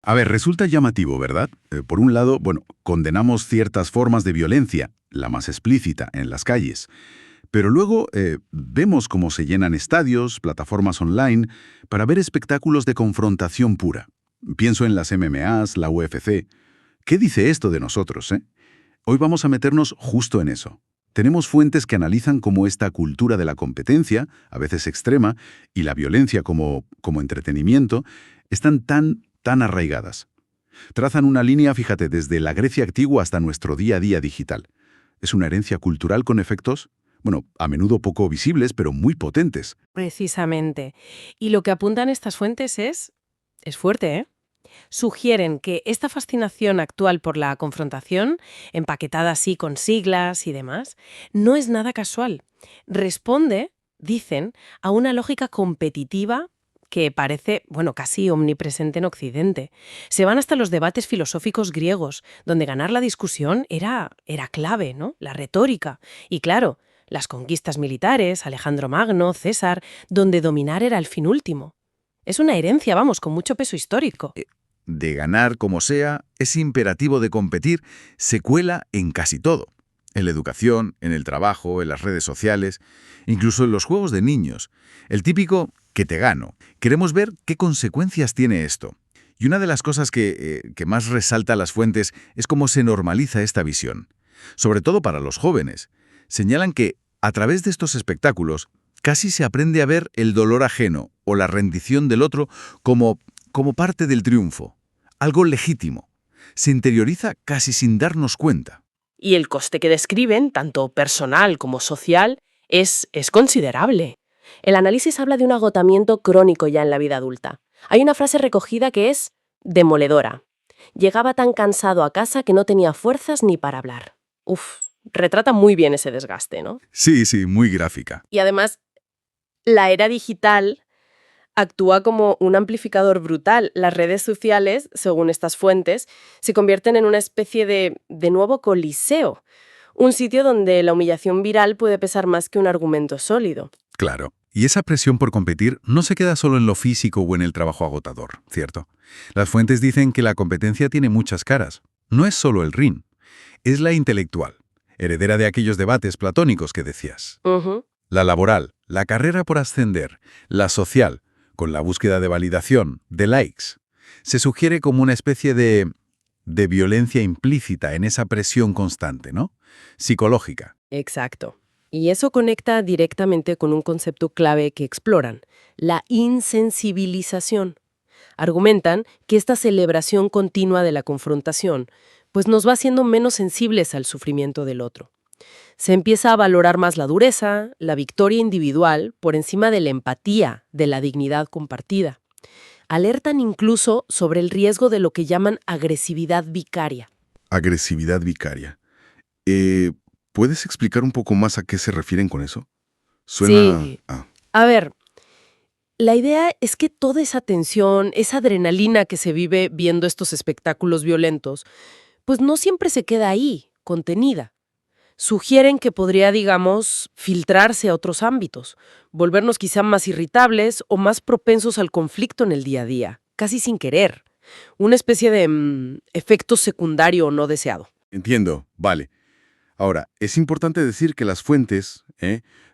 A ver, resulta llamativo, ¿verdad? Por un lado, bueno, condenamos ciertas formas de violencia, la más explícita, en las calles. Pero luego vemos cómo se llenan estadios, plataformas online, para ver espectáculos de confrontación pura. Pienso en las MMAs, la UFC. ¿Qué dice esto de nosotros, eh? Hoy vamos a meternos justo en eso. Tenemos fuentes que analizan cómo esta cultura de la competencia, a veces extrema, y la violencia como entretenimiento, están tan arraigadas. Trazan una línea, fíjate, desde la Grecia antigua hasta nuestro día a día digital. Es una herencia cultural con efectos, bueno, a menudo poco visibles, pero muy potentes. Precisamente. Y lo que apuntan estas fuentes es fuerte, ¿eh? Sugieren que esta fascinación actual por la confrontación, empaquetada así con siglas y demás, no es nada casual. Responde, dicen, a una lógica competitiva que parece, bueno, casi omnipresente en Occidente. Se van hasta los debates filosóficos griegos, donde ganar la discusión era clave, ¿no? La retórica. Y claro, las conquistas militares, Alejandro Magno, César, donde dominar era el fin último. Es una herencia, vamos, con mucho peso histórico. De ganar como sea, ese imperativo de competir se cuela en casi todo. En la educación, en el trabajo, en las redes sociales, incluso en los juegos de niños. El típico que te gano. Queremos ver qué consecuencias tiene esto. Y una de las cosas que más resalta las fuentes es cómo se normaliza esta visión. Sobre todo para los jóvenes. Señalan que, a través de estos espectáculos, casi se aprende a ver el dolor ajeno o la rendición del otro como parte del triunfo. Algo legítimo. Se interioriza casi sin darnos cuenta. Y el coste que describen, tanto personal como social, es considerable. El análisis habla de un agotamiento crónico ya en la vida adulta. Hay una frase recogida que es demoledora. Llegaba tan cansado a casa que no tenía fuerzas ni para hablar. Uf, retrata muy bien ese desgaste, ¿no? Sí, muy gráfica. Y además, la era digital actúa como un amplificador brutal. Las redes sociales, según estas fuentes, se convierten en una especie de nuevo coliseo, un sitio donde la humillación viral puede pesar más que un argumento sólido. Claro. Y esa presión por competir no se queda solo en lo físico o en el trabajo agotador, ¿cierto? Las fuentes dicen que la competencia tiene muchas caras. No es solo el ring, es la intelectual, heredera de aquellos debates platónicos que decías. Ujú. La laboral, la carrera por ascender, la social, con la búsqueda de validación, de likes. Se sugiere como una especie de violencia implícita en esa presión constante, ¿no? Psicológica. Exacto. Y eso conecta directamente con un concepto clave que exploran, la insensibilización. Argumentan que esta celebración continua de la confrontación pues nos va haciendo menos sensibles al sufrimiento del otro. Se empieza a valorar más la dureza, la victoria individual, por encima de la empatía, de la dignidad compartida. Alertan incluso sobre el riesgo de lo que llaman agresividad vicaria. Agresividad vicaria. ¿Puedes explicar un poco más a qué se refieren con eso? Suena... Sí. A ver, la idea es que toda esa tensión, esa adrenalina que se vive viendo estos espectáculos violentos, pues no siempre se queda ahí, contenida. Sugieren que podría, digamos, filtrarse a otros ámbitos, volvernos quizá más irritables o más propensos al conflicto en el día a día, casi sin querer. Una especie de efecto secundario no deseado. Entiendo, vale. Ahora, es importante decir que las fuentes,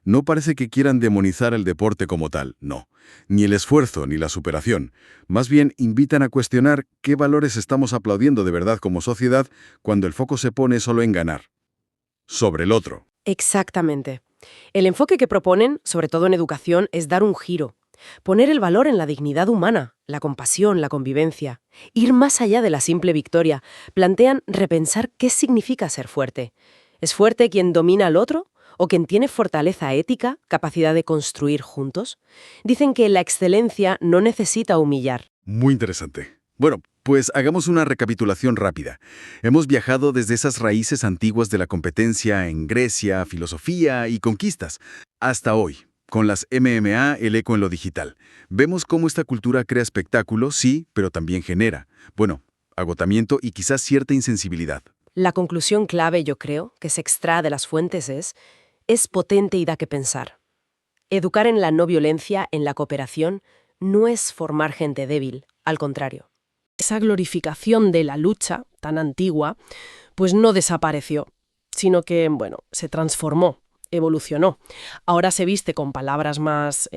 no parece que quieran demonizar el deporte como tal, no. Ni el esfuerzo, ni la superación. Más bien invitan a cuestionar qué valores estamos aplaudiendo de verdad como sociedad cuando el foco se pone solo en ganar. Sobre el otro. Exactamente. El enfoque que proponen, sobre todo en educación, es dar un giro. Poner el valor en la dignidad humana, la compasión, la convivencia. Ir más allá de la simple victoria. Plantean repensar qué significa ser fuerte. ¿Es fuerte quien domina al otro? ¿O quien tiene fortaleza ética, capacidad de construir juntos? Dicen que la excelencia no necesita humillar. Muy interesante. Bueno, pues hagamos una recapitulación rápida. Hemos viajado desde esas raíces antiguas de la competencia en Grecia, filosofía y conquistas, hasta hoy, con las MMA, el eco en lo digital. Vemos cómo esta cultura crea espectáculo, sí, pero también genera, bueno, agotamiento y quizás cierta insensibilidad. La conclusión clave, yo creo, que se extrae de las fuentes es potente y da que pensar. Educar en la no violencia, en la cooperación, no es formar gente débil, al contrario. Esa glorificación de la lucha tan antigua, pues no desapareció, sino que, bueno, se transformó, evolucionó. Ahora se viste con palabras más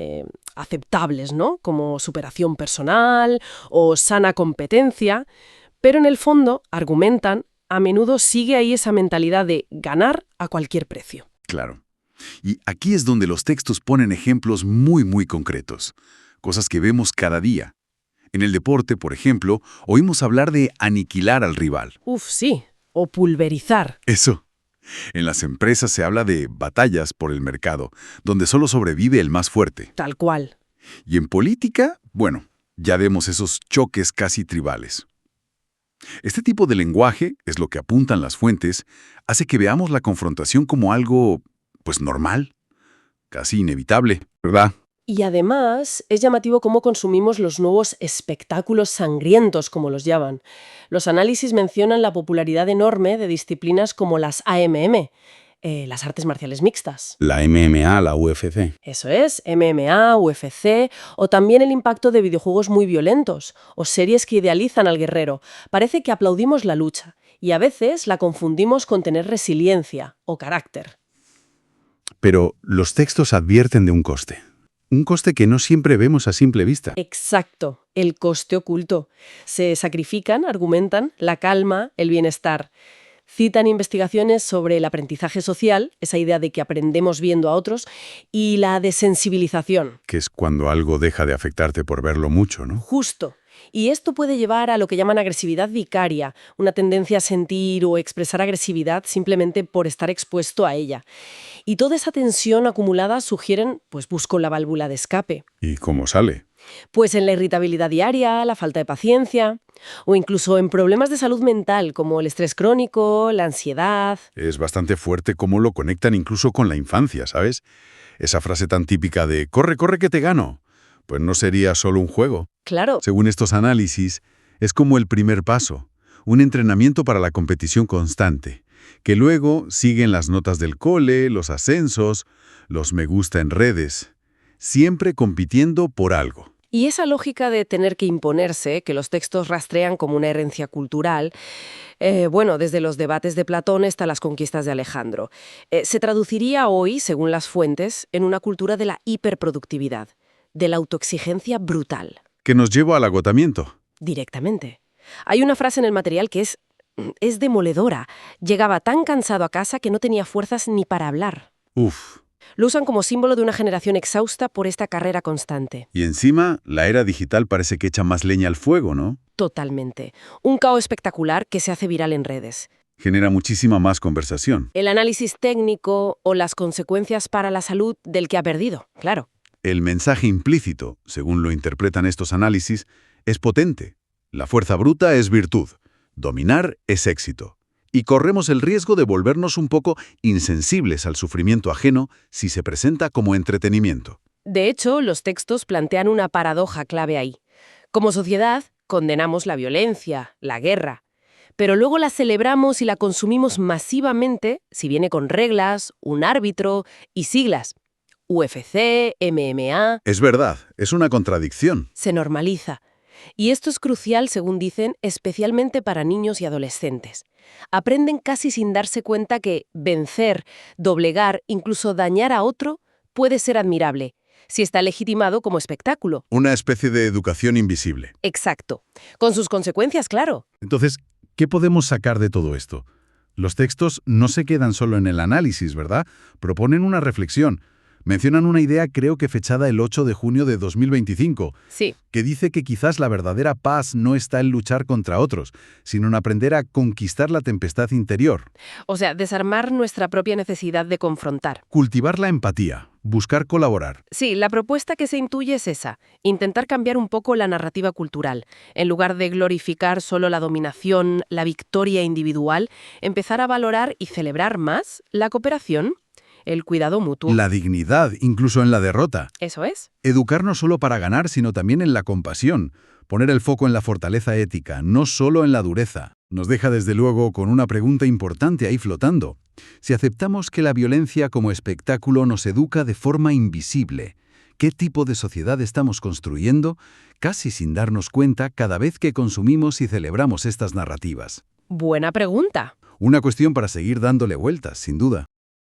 aceptables, ¿no? Como superación personal o sana competencia, pero en el fondo, argumentan, a menudo sigue ahí esa mentalidad de ganar a cualquier precio. Claro. Y aquí es donde los textos ponen ejemplos muy concretos, cosas que vemos cada día. En el deporte, por ejemplo, oímos hablar de aniquilar al rival. Uf, sí, o pulverizar. Eso. En las empresas se habla de batallas por el mercado, donde solo sobrevive el más fuerte. Tal cual. Y en política, bueno, ya vemos esos choques casi tribales. Este tipo de lenguaje, es lo que apuntan las fuentes, hace que veamos la confrontación como algo, pues normal, casi inevitable, ¿verdad? Y además es llamativo cómo consumimos los nuevos espectáculos sangrientos, como los llaman. Los análisis mencionan la popularidad enorme de disciplinas como las AMM, las artes marciales mixtas. La MMA, la UFC. Eso es, MMA, UFC, o también el impacto de videojuegos muy violentos, o series que idealizan al guerrero. Parece que aplaudimos la lucha, y a veces la confundimos con tener resiliencia o carácter. Pero los textos advierten de un coste. Un coste que no siempre vemos a simple vista. Exacto, el coste oculto. Se sacrifican, argumentan, la calma, el bienestar. Citan investigaciones sobre el aprendizaje social, esa idea de que aprendemos viendo a otros, y la desensibilización. Que es cuando algo deja de afectarte por verlo mucho, ¿no? Justo. Y esto puede llevar a lo que llaman agresividad vicaria, una tendencia a sentir o expresar agresividad simplemente por estar expuesto a ella. Y toda esa tensión acumulada sugieren, pues busco la válvula de escape. ¿Y cómo sale? Pues en la irritabilidad diaria, la falta de paciencia, o incluso en problemas de salud mental como el estrés crónico, la ansiedad. Es bastante fuerte cómo lo conectan incluso con la infancia, ¿sabes? Esa frase tan típica de «corre, corre que te gano». Pues no sería solo un juego. Claro. Según estos análisis, es como el primer paso, un entrenamiento para la competición constante, que luego siguen las notas del cole, los ascensos, los me gusta en redes, siempre compitiendo por algo. Y esa lógica de tener que imponerse, que los textos rastrean como una herencia cultural, desde los debates de Platón hasta las conquistas de Alejandro, se traduciría hoy, según las fuentes, en una cultura de la hiperproductividad, de la autoexigencia brutal. Que nos lleva al agotamiento. Directamente. Hay una frase en el material que es demoledora. Llegaba tan cansado a casa que no tenía fuerzas ni para hablar. Uf. Lo usan como símbolo de una generación exhausta por esta carrera constante. Y encima, la era digital parece que echa más leña al fuego, ¿no? Totalmente. Un caos espectacular que se hace viral en redes. Genera muchísima más conversación. El análisis técnico o las consecuencias para la salud del que ha perdido, claro. El mensaje implícito, según lo interpretan estos análisis, es potente. La fuerza bruta es virtud. Dominar es éxito. Y corremos el riesgo de volvernos un poco insensibles al sufrimiento ajeno si se presenta como entretenimiento. De hecho, los textos plantean una paradoja clave ahí. Como sociedad, condenamos la violencia, la guerra, pero luego la celebramos y la consumimos masivamente si viene con reglas, un árbitro y siglas. UFC, MMA. Es verdad, es una contradicción. Se normaliza. Y esto es crucial, según dicen, especialmente para niños y adolescentes. Aprenden casi sin darse cuenta que vencer, doblegar, incluso dañar a otro puede ser admirable, si está legitimado como espectáculo. Una especie de educación invisible. Exacto. Con sus consecuencias, claro. Entonces, ¿qué podemos sacar de todo esto? Los textos no se quedan solo en el análisis, ¿verdad? Proponen una reflexión. Mencionan una idea, creo que fechada el 8 de junio de 2025, Sí. que dice que quizás la verdadera paz no está en luchar contra otros, sino en aprender a conquistar la tempestad interior. O sea, desarmar nuestra propia necesidad de confrontar. Cultivar la empatía, buscar colaborar. Sí, la propuesta que se intuye es esa, intentar cambiar un poco la narrativa cultural. En lugar de glorificar solo la dominación, la victoria individual, empezar a valorar y celebrar más la cooperación, el cuidado mutuo. La dignidad, incluso en la derrota. Eso es. Educar no solo para ganar, sino también en la compasión. Poner el foco en la fortaleza ética, no solo en la dureza. Nos deja desde luego con una pregunta importante ahí flotando. Si aceptamos que la violencia como espectáculo nos educa de forma invisible, ¿Qué tipo de sociedad estamos construyendo, casi sin darnos cuenta cada vez que consumimos y celebramos estas narrativas? Buena pregunta. Una cuestión para seguir dándole vueltas, sin duda.